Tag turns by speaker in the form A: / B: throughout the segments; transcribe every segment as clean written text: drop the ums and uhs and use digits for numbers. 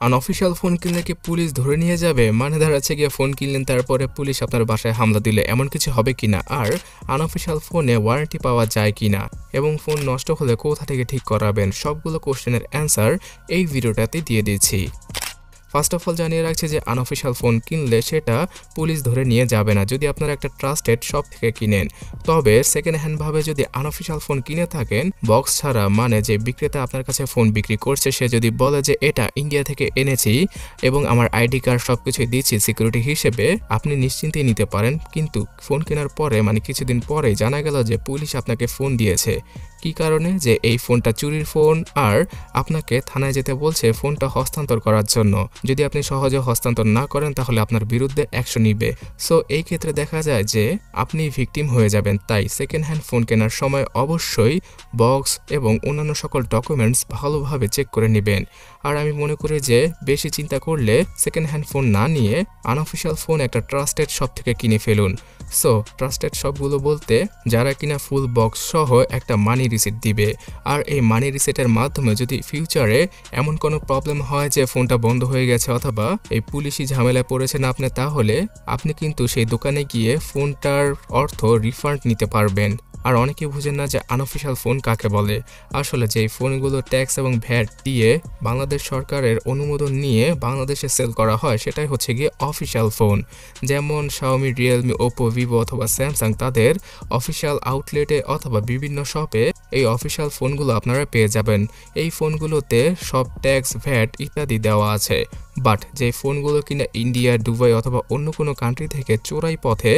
A: Unofficial phone কিনলে কি police ধরে নিয়ে যাবে? মানে দাঁড়াচ্ছে গিয়ে ফোন কিনলেন তারপরে পুলিশ আপনার বাসায় হামলা দিলে এমন কিছু হবে কিনা? আর আনঅফিশিয়াল ফোনে ওয়ারেন্টি পাওয়া যায় কিনা? এবং ফোন নষ্ট হলে কোথা থেকে ঠিক করাবেন? সবগুলো কোশ্চেনের অ্যান্সার এই ভিডিওটাতে দিয়ে দিচ্ছি। ফার্স্ট অফ অল জানিয়ে রাখছি যে আনঅফিশিয়াল ফোন কিনলে সেটা পুলিশ ধরে নিয়ে যাবে না যদি আপনারা একটা ট্রাস্টেড শপ থেকে কিনেন। তবে সেকেন্ড হ্যান্ডভাবে যদি আনঅফিশিয়াল ফোন কিনে থাকেন বক্স ছাড়া, মানে যে বিক্রেতা আপনার কাছে ফোন বিক্রি করছে সে যদি বলে যে এটা ইন্ডিয়া থেকে এনেছি এবং আমার আইডি কার্ড সব কিছুই দিচ্ছি সিকিউরিটি হিসেবে, আপনি নিশ্চিন্তেই নিতে পারেন। কিন্তু ফোন কেনার পরে মানে কিছুদিন পরেই জানা গেল যে পুলিশ আপনাকে ফোন দিয়েছে। কি কারণে? যে এই ফোনটা চুরির ফোন আর আপনাকে থানায় যেতে বলছে ফোনটা হস্তান্তর করার জন্য। যদি আপনি সহজে হস্তান্তর না করেন তাহলে আপনার বিরুদ্ধে অ্যাকশন নিবে। সো এই ক্ষেত্রে দেখা যায় যে আপনি ভিকটিম হয়ে যাবেন। তাই সেকেন্ড হ্যান্ড ফোন কেনার সময় অবশ্যই বক্স এবং অন্যান্য সকল ডকুমেন্টস ভালোভাবে চেক করে নেবেন। আর আমি মনে করি যে বেশি চিন্তা করলে সেকেন্ড হ্যান্ড ফোন না নিয়ে আনঅফিশিয়াল ফোন একটা ট্রাস্টেড শপ থেকে কিনে ফেলুন। সো ট্রাস্টেড শপগুলো বলতে যারা কিনা ফুল বক্স সহ একটা মানি রিসিট দিবে। আর এই মানি রিসিটের মাধ্যমে যদি ফিউচারে এমন কোনো প্রবলেম হয় যে ফোনটা বন্ধ হয়ে গেছে অথবা এই পুলিশি ঝামেলায় পড়েছেন আপনি, তাহলে আপনি কিন্তু সেই দোকানে গিয়ে ফোনটার অর্থ রিফান্ড নিতে পারবেন। আর অনেকেই বুঝেন না যে আনঅফিশিয়াল ফোন কাকে বলে। আসলে যেই ফোনগুলো ট্যাক্স এবং ভ্যাট দিয়ে বাংলাদেশ সরকারের অনুমোদন নিয়ে বাংলাদেশে সেল করা হয় সেটাই হচ্ছে গিয়ে অফিশিয়াল ফোন। যেমন শাওমি, রিয়েলমি, ওপো, ভিভো অথবা স্যামসাং তাদের অফিশিয়াল আউটলেটে অথবা বিভিন্ন শপে এই অফিশিয়াল ফোনগুলো আপনারা পেয়ে যাবেন। এই ফোনগুলোতে সব ট্যাক্স, ভ্যাট ইত্যাদি দেওয়া আছে। বাট যে ফোনগুলো কিনা ইন্ডিয়া, দুবাই অথবা অন্য কোনো কান্ট্রি থেকে চোরাই পথে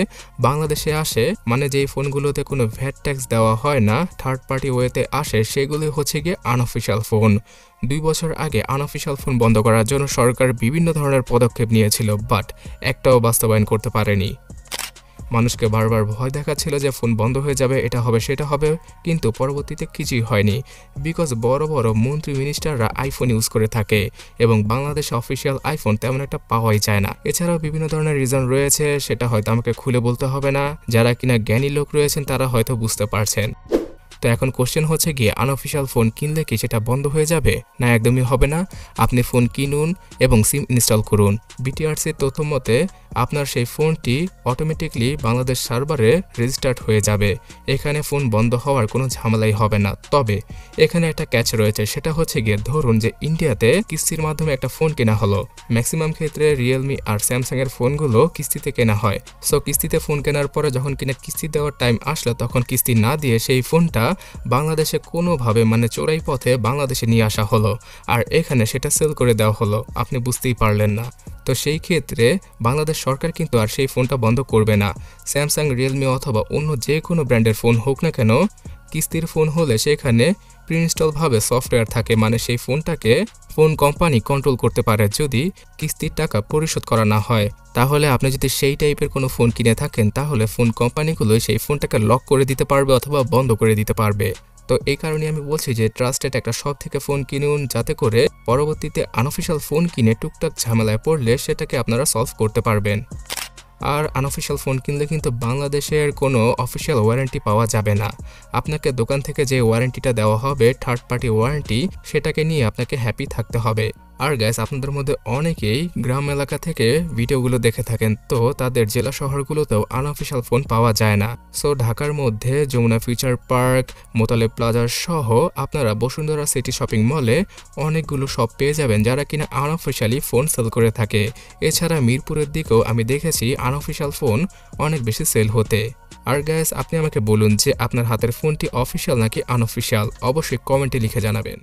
A: বাংলাদেশে আসে, মানে যেই ফোনগুলোতে কোনো ভ্যাট ট্যাক্স দেওয়া হয় না, থার্ড পার্টি ওয়েতে আসে, সেগুলি হচ্ছে গিয়ে আনঅফিশিয়াল ফোন। 2 বছর আগে আনঅফিশিয়াল ফোন বন্ধ করার জন্য সরকার বিভিন্ন ধরনের পদক্ষেপ নিয়েছিল, বাট একটাও বাস্তবায়ন করতে পারেনি। মানুষকে বারবার ভয় দেখাচ্ছিল যে ফোন বন্ধ হয়ে যাবে, এটা হবে সেটা হবে, কিন্তু পরবর্তীতে কিছুই হয়নি। বিকজ বড় বড় মন্ত্রী মিনিস্টাররা আইফোন ইউজ করে থাকে এবং বাংলাদেশে অফিসিয়াল আইফোন তেমন একটা পাওয়াই যায় না। এছাড়াও বিভিন্ন ধরনের রিজন রয়েছে, সেটা হয়তো আমাকে খুলে বলতে হবে না, যারা কিনা জ্ঞানী লোক রয়েছেন তারা হয়তো বুঝতে পারছেন। তো এখন কোশ্চেন হচ্ছে গিয়ে আনঅফিশিয়াল ফোন কিনলে কি সেটা বন্ধ হয়ে যাবে? না, একদমই হবে না। আপনি ফোন কিনুন এবং সিম ইনস্টল করুন। বিটিআরসির তথ্য মতে আপনার সেই ফোনটি অটোমেটিকলি বাংলাদেশ সার্ভারে রেজিস্টার্ড হয়ে যাবে। এখানে ফোন বন্ধ হওয়ার কোনো ঝামেলাই হবে না। তবে এখানে একটা ক্যাচ রয়েছে, সেটা হচ্ছে গিয়ে ধরুন যে ইন্ডিয়াতে কিস্তির মাধ্যমে একটা ফোন কেনা হলো। ম্যাক্সিমাম ক্ষেত্রে রিয়েলমি আর স্যামসাং এর ফোনগুলো কিস্তিতে কেনা হয়। সো কিস্তিতে ফোন কেনার পরে যখন কিনা কিস্তি দেওয়ার টাইম আসলো তখন কিস্তি না দিয়ে সেই ফোনটা বাংলাদেশে কোনোভাবে মানে চোরাই পথে বাংলাদেশে নিয়ে আসা হলো আর এখানে সেটা সেল করে দেওয়া হলো। আপনি বুঝতেই পারলেন না। তো সেই ক্ষেত্রে বাংলাদেশ সরকার কিন্তু আর সেই ফোনটা বন্ধ করবে না। স্যামসাং, রিয়েলমি অথবা অন্য যে কোনো ব্র্যান্ডের ফোন হোক না কেন, কিস্তির ফোন হলে সেখানে প্রিইনস্টলভাবে সফটওয়্যার থাকে, মানে সেই ফোনটাকে ফোন কোম্পানি কন্ট্রোল করতে পারে যদি কিস্তির টাকা পরিশোধ করা না হয়। তাহলে আপনি যদি সেই টাইপের কোনো ফোন কিনে থাকেন তাহলে ফোন কোম্পানিগুলো সেই ফোনটাকে লক করে দিতে পারবে অথবা বন্ধ করে দিতে পারবে। তো এই কারণে আমি বলছি যে ট্রাস্টেড একটা শপ থেকে ফোন কিনুন, যাতে করে পরবর্তীতে আনঅফিশিয়াল ফোন কিনে টুকটাক ঝামেলায় পড়লে সেটাকে আপনারা সলভ করতে পারবেন। আর আনঅফিশিয়াল ফোন কিনলে কিন্তু বাংলাদেশের কোনো অফিশিয়াল ওয়ারেন্টি পাওয়া যাবে না। আপনাকে দোকান থেকে যে ওয়ারেন্টিটা দেওয়া হবে, থার্ড পার্টি ওয়ারেন্টি, সেটাকে নিয়ে আপনাকে হ্যাপি থাকতে হবে। আর গাইস, আপনাদের মধ্যে অনেকেই গ্রাম এলাকা থেকে ভিডিওগুলো দেখে থাকেন, তো তাদের জেলা শহরগুলোতেও আনঅফিশিয়াল ফোন পাওয়া যায় না। সো ঢাকার মধ্যে Jamuna Future Park, Motaleb Plaza সহ আপনারা বসুন্ধরা সিটি শপিং মলে অনেকগুলো শপ পেয়ে যাবেন যারা কিনা আনঅফিশিয়ালি ফোন সেল করে থাকে। এছাড়া মিরপুরের দিকেও আমি দেখেছি আনঅফিশিয়াল ফোন অনেক বেশি সেল হতে। আর গাইস, আপনি আমাকে বলুন যে আপনার হাতের ফোনটি অফিশিয়াল নাকি আনঅফিশিয়াল, অবশ্যই কমেন্টে লিখে জানাবেন।